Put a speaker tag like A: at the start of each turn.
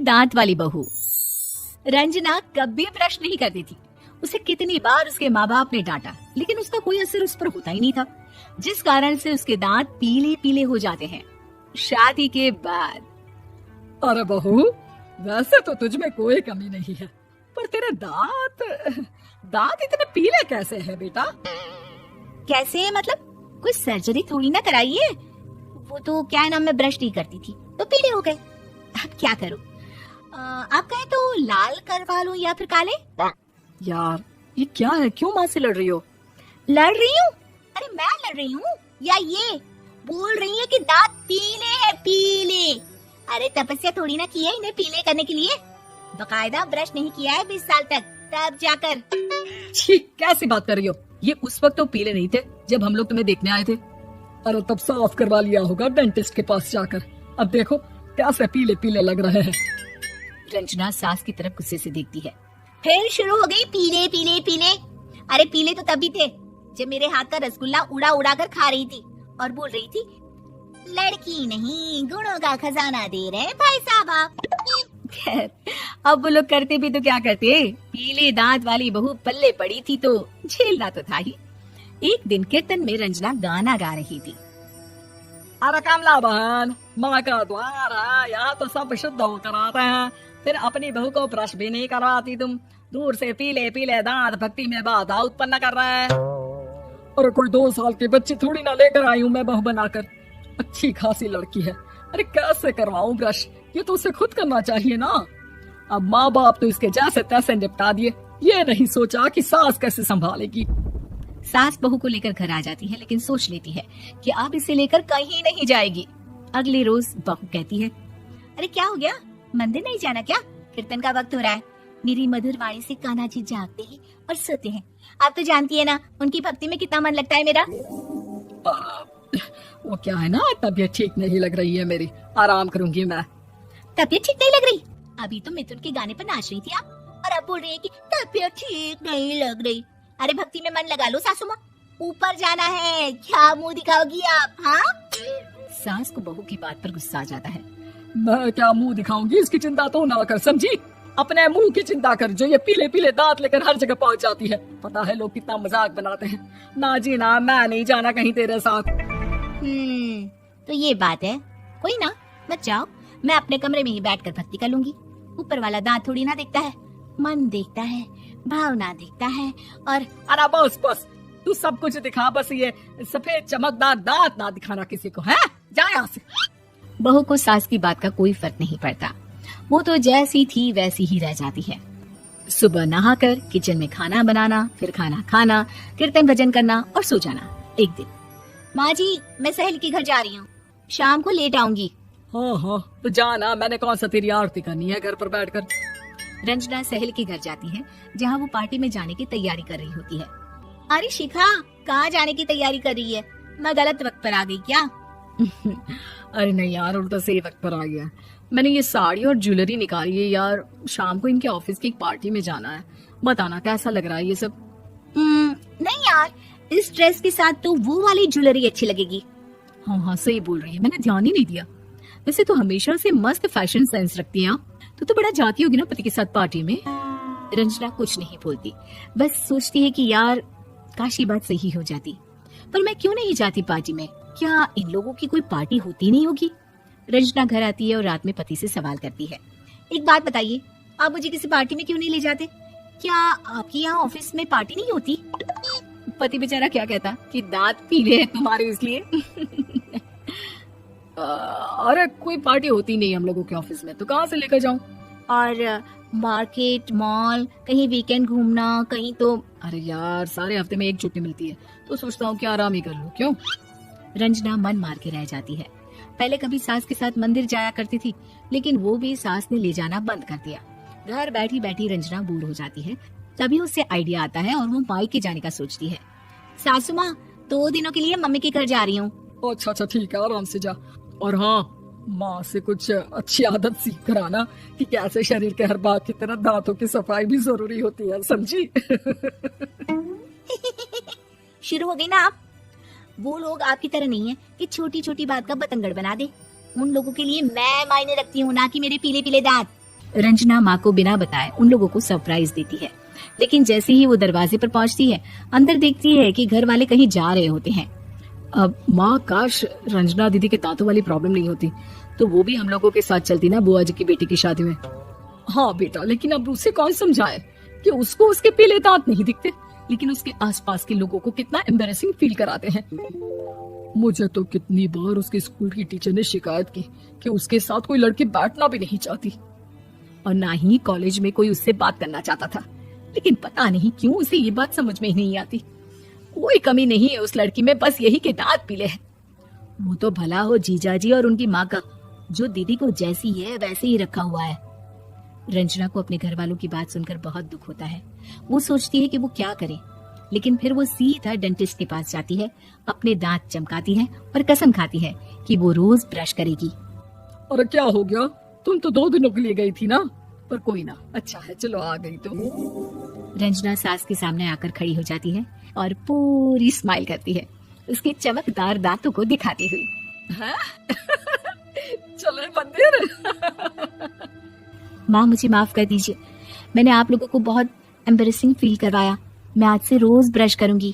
A: दांत वाली बहू। रंजना कभी ब्रश नहीं करती थी। उसे कितनी बार उसके माँ बाप ने डांटा, लेकिन उसका कोई असर उस पर होता ही नहीं था, जिस कारण से उसके दांत पीले पीले हो जाते हैं। शादी के बाद।
B: अरे बहू, वैसे तो तुझ में कोई कमी नहीं है, पर तेरे दांत इतने पीले कैसे हैं बेटा?
A: कैसे मतलब? कोई सर्जरी थोड़ी ना कराई है। वो तो क्या नाम, मैं ब्रश नहीं करती थी तो पीले हो गए। अब क्या करूं? आप कहें तो लाल करवा लूं या फिर काले?
B: यार ये क्या है, क्यों माँ से लड़ रही हो?
A: लड़ रही हूँ? अरे मैं लड़ रही हूँ या ये बोल रही है कि दांत पीले हैं, पीले। अरे तपस्या थोड़ी ना की है इन्हें पीले करने के लिए। बकायदा ब्रश नहीं किया है 20 साल तक, तब जाकर।
B: छी, कैसी बात कर रही हो? ये उस वक्त तो पीले नहीं थे जब हम लोग तुम्हें देखने आए थे। अरे तब साफ करवा लिया होगा डेंटिस्ट के पास जाकर। अब देखो कैसे पीले पीले लग रहे हैं।
A: रंजना सास की तरफ गुस्से से देखती है। फिर शुरू हो गई पीले पीले पीले। अरे पीले तो तभी थे जब मेरे हाथ का रसगुल्ला उड़ा उड़ा कर खा रही थी और बोल रही थी, लड़की नहीं गुणों का खजाना दे रहे भाई साहब आप। खैर, अब वो लोग करते भी तो क्या करते, पीले दांत वाली बहू पल्ले पड़ी थी तो झेलना तो था ही। एक दिन कीर्तन में रंजना गाना गा रही थी।
B: अरे कमला बहन, माँ का द्वार है, यहाँ तो सब शुद्ध होकर आते हैं, फिर अपनी बहू को ब्रश भी नहीं करवाती तुम। दूर से पीले पीले दांत भक्ति में बाधा उत्पन्न कर रहे हैं। अरे कोई 2 साल की बच्ची थोड़ी ना लेकर आई हूँ मैं बहू बनाकर। अच्छी खासी लड़की है, अरे कैसे करवाऊं ब्रश? ये तो उसे खुद करना चाहिए ना। अब माँ बाप तो इसके जैसे तैसे निपटा दिए, ये नहीं सोचा कि सास कैसे संभालेगी।
A: सास बहू को लेकर घर आ जाती है, लेकिन सोच लेती है कि अब इसे लेकर कहीं नहीं जाएगी। अगले रोज बहू कहती है, अरे क्या हो गया, मंदिर नहीं जाना क्या? कीर्तन का वक्त हो रहा है। मेरी मधुर वाणी से कान्हा जी जागते हैं और सोते हैं। आप तो जानती है ना उनकी भक्ति में कितना मन लगता है मेरा।
B: वो क्या है ना, तबीयत ठीक नहीं लग रही है मेरी, आराम करूंगी मैं।
A: तबीयत ठीक नहीं लग रही? अभी तो मिथुन के गाने पर नाच रही थी आप, और अब बोल रही है कि तबीयत ठीक नहीं लग रही। अरे भक्ति में मन लगा लो सासू माँ, ऊपर जाना है, क्या मुंह दिखाओगी आप? हाँ? सास को बहू की बात पर गुस्सा आ जाता है।
B: मैं क्या मुंह दिखाऊंगी, इसकी चिंता तो ना कर, समझी? अपने मुंह की चिंता कर, जो ये पीले पीले दांत लेकर हर जगह पहुंच जाती है। पता है लोग कितना मजाक बनाते हैं। ना जी ना, मैं नहीं जाना कहीं तेरे साथ।
A: तो ये बात है। कोई ना, मत जाओ, मैं अपने कमरे में ही बैठकर भक्ति कर लूंगी। ऊपर वाला दांत थोड़ी ना देखता है, मन देखता है, भावना देखता है। और
B: अरे बस बस, तू सब कुछ दिखा, बस ये सफेद चमकदार दांत ना दिखाना किसी को, है? जा यहाँ से।
A: बहू को सास की बात का कोई फर्क नहीं पड़ता, वो तो जैसी थी वैसी ही रह जाती है। सुबह नहाकर किचन में खाना बनाना, फिर खाना खाना, कीर्तन भजन करना और सो जाना। एक दिन, माँ जी मैं सहेली के घर जा रही हूँ, शाम को लेट आऊंगी।
B: हाँ हाँ तो जाना, मैंने कौन सा तेरी आरती करनी है घर पर बैठकर।
A: रंजना सहेली के घर जाती है, जहाँ वो पार्टी में जाने की तैयारी कर रही होती है। अरे शिखा, कहाँ जाने की तैयारी कर रही है? मैं गलत वक्त पर आ गई क्या?
B: अरे नहीं यार, उल्टा सही वक्त पर आ गया। मैंने ये साड़ी और ज्वेलरी निकाली है यार, शाम को इनके ऑफिस की एक पार्टी में जाना है। बताना कैसा लग रहा है ये सब?
A: नहीं यार, इस ड्रेस के साथ तो वो वाली ज्वेलरी अच्छी लगेगी।
B: हाँ हाँ सही बोल रही है, मैंने ध्यान ही नहीं दिया। वैसे तो हमेशा से मस्त फैशन सेंस रखती है। तो बड़ा जाती होगी ना पति के साथ पार्टी में।
A: रंजना कुछ नहीं बोलती, बस सोचती है कि यार काश ये बात सही हो जाती, पर मैं क्यों नहीं जाती पार्टी में? क्या इन लोगों की कोई पार्टी होती नहीं होगी? रंजना घर आती है और रात में पति से सवाल करती है, एक बात बताइए, आप मुझे किसी पार्टी में क्यों नहीं ले जाते? क्या आपकी यहाँ ऑफिस में पार्टी नहीं होती? पति बेचारा क्या कहता कि दांत पीले हैं तुम्हारे इसलिए।
B: अरे कोई पार्टी होती नहीं हम लोगों के ऑफिस में, तो कहाँ से लेकर जाऊं?
A: और मार्केट, मॉल, कहीं वीकेंड घूमना, कहीं तो।
B: अरे यार सारे हफ्ते में एक छुट्टी मिलती है, तो सोचता हूँ कि आराम ही कर लूं। क्यों?
A: रंजना मन मार के रह जाती है। पहले कभी सास के साथ मंदिर जाया करती थी, लेकिन वो भी सास ने ले जाना बंद कर दिया। घर बैठी बैठी रंजना बोर हो जाती है। तभी उसे आइडिया आता है और वो मायके जाने का सोचती है। सासू माँ, 2 दिनों के लिए मम्मी के घर जा रही हूँ।
B: अच्छा ठीक है, आराम से जा। और हाँ, माँ से कुछ अच्छी आदत सीख कर आना कि कैसे शरीर के हर भाग की तरह दांतों की सफाई भी जरूरी होती है, समझी?
A: शुरू हो गई ना आप। वो लोग आपकी तरह नहीं है कि छोटी छोटी बात का बतंगड़ बना दे। उन लोगों के लिए मैं मायने रखती हूँ, ना कि मेरे पीले पीले दांत। रंजना माँ को बिना बताए उन लोगों को सरप्राइज देती है, लेकिन जैसे ही वो दरवाजे पर पहुंचती है, अंदर देखती है कि घर वाले कहीं जा रहे होते हैं।
B: अब माँ, काश रंजना दीदी के दांतों वाली प्रॉब्लम नहीं होती तो वो भी हम लोगों के साथ चलती ना बुआ जी की बेटी की शादी में। हाँ बेटा, लेकिन अब उसे कौन समझाए कि उसको उसके पीले दांत नहीं दिखते, लेकिन उसके आसपास के लोगों को कितना एम्बैरेसिंग फील कराते हैं। मुझे तो कितनी बार उसके स्कूल की टीचर ने शिकायत की कि उसके साथ कोई लड़की बैठना भी नहीं चाहती, और ना ही कॉलेज में कोई उससे बात करना चाहता था, लेकिन पता नहीं क्यों उसे ये बात समझ में ही नहीं आती। कोई कमी नहीं है उस लड़की में, बस यही के दांत पीले हैं। वो तो भला हो जीजा जी और उनकी माँ का, जो दीदी को जैसी है वैसे ही रखा हुआ है। रंजना को अपने घर वालों की बात सुनकर बहुत दुख होता है। वो सोचती है कि वो क्या करे, लेकिन फिर वो सीधा डेंटिस्ट के पास जाती है, अपने दांत चमकाती है और कसम खाती है कि वो रोज ब्रश करेगी। अरे क्या हो गया, तुम तो 2 दिनों के लिए गई थी ना, पर कोई ना, अच्छा है चलो आ गई तो।
A: रंजना सास के सामने आकर खड़ी हो जाती है और पूरी स्माइल करती है, उसके चमकदार दांतों को दिखाती हुई।
B: चले मंदिर।
A: माँ मुझे माफ कर दीजिए, मैंने आप लोगों को बहुत एम्बैरेसिंग फील करवाया। मैं आज से रोज ब्रश करूंगी।